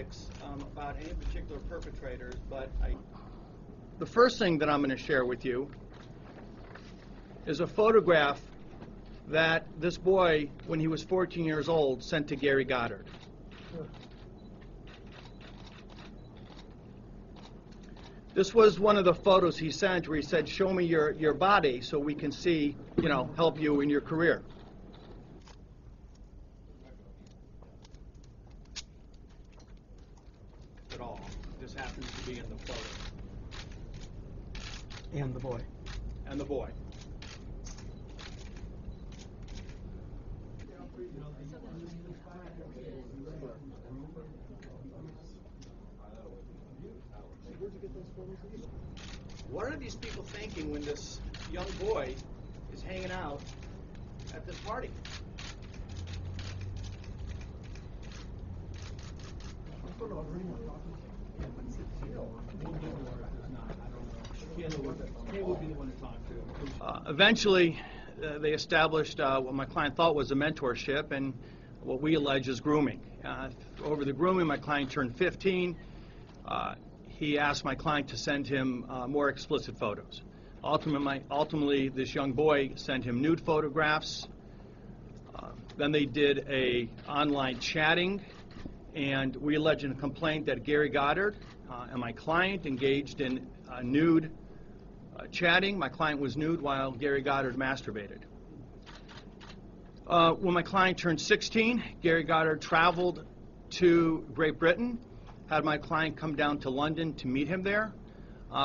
specifics about any particular perpetrators, but the first thing that I'm going to share with you is a photograph that this boy, when he was 14 years old, sent to Gary Goddard. This was one of the photos he sent where he said, "Show me your body so we can see, help you in your career." At all. This happens to be in the photo. And the boy. And the boy. What are these people thinking when this young boy is hanging out at this party? Eventually, they established what my client thought was a mentorship and what we allege is grooming. Over the grooming, my client turned 15. He asked my client to send him more explicit photos. Ultimately, this young boy sent him nude photographs. Then they did a online chatting, and we allege in a complaint that Gary Goddard and my client engaged in nude chatting. My client was nude while Gary Goddard masturbated. When my client turned 16, Gary Goddard traveled to Great Britain, had my client come down to London to meet him there,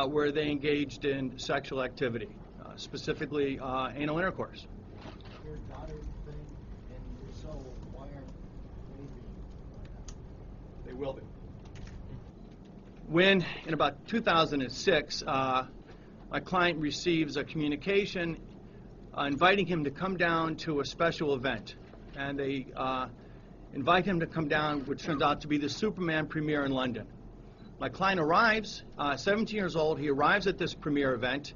where they engaged in sexual activity, specifically anal intercourse. Your daughter thing and your soul, why aren't they will be. When, in about 2006, my client receives a communication inviting him to come down to a special event, and they invite him to come down, which turns out to be the Superman premiere in London. My client arrives, 17 years old. He arrives at this premiere event.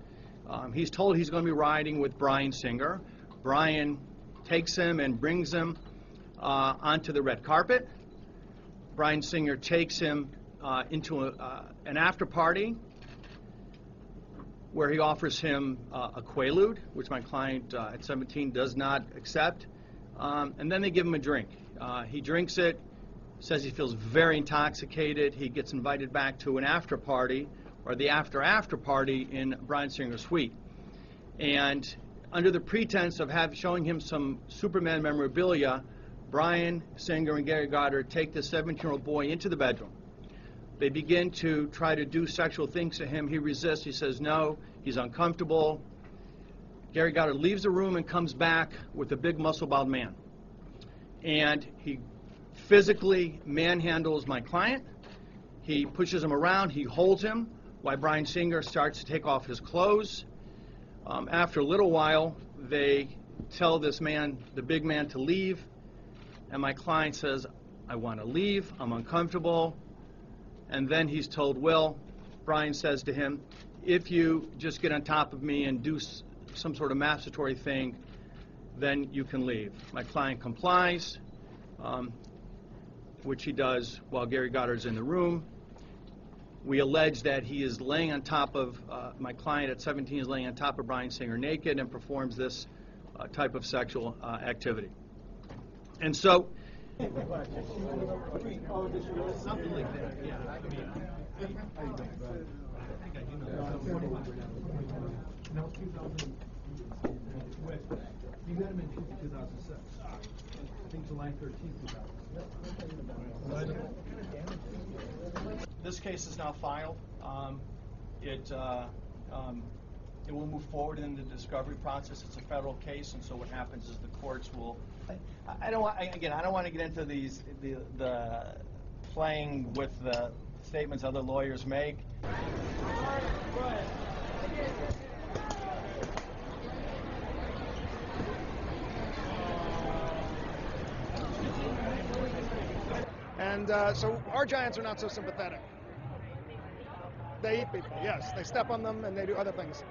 He's told he's going to be riding with Bryan Singer. Bryan takes him and brings him onto the red carpet. Bryan Singer takes him into an after party where he offers him a quaalude, which my client at 17 does not accept, and then they give him a drink. He drinks it, says he feels very intoxicated. He gets invited back to an after party, or the after party in Bryan Singer's suite. And under the pretense of showing him some Superman memorabilia, Bryan Singer and Gary Goddard take the 17-year-old boy into the bedroom. They begin to try to do sexual things to him. He resists. He says no. He's uncomfortable. Gary Goddard leaves the room and comes back with a big muscle-bound man. And he physically manhandles my client. He pushes him around. He holds him while Bryan Singer starts to take off his clothes. After a little while, they tell this man, the big man, to leave. And my client says, "I want to leave. I'm uncomfortable." And then he's told, "Well," Bryan says to him, "if you just get on top of me and do some sort of masturbatory thing, then you can leave." My client complies, which he does while Gary Goddard's in the room. We allege that he is laying on top of, my client at 17 is laying on top of Bryan Singer naked and performs this type of sexual activity. And so, something like that, yeah. I think I do know. No, 2000. You got him in 2006. I think July 13th, 2006. This case is now filed. It will move forward in the discovery process. It's a federal case, and so what happens is the courts will. I don't want to get into the playing with the statements other lawyers make. And so our giants are not so sympathetic. They eat people, yes. They step on them and they do other things.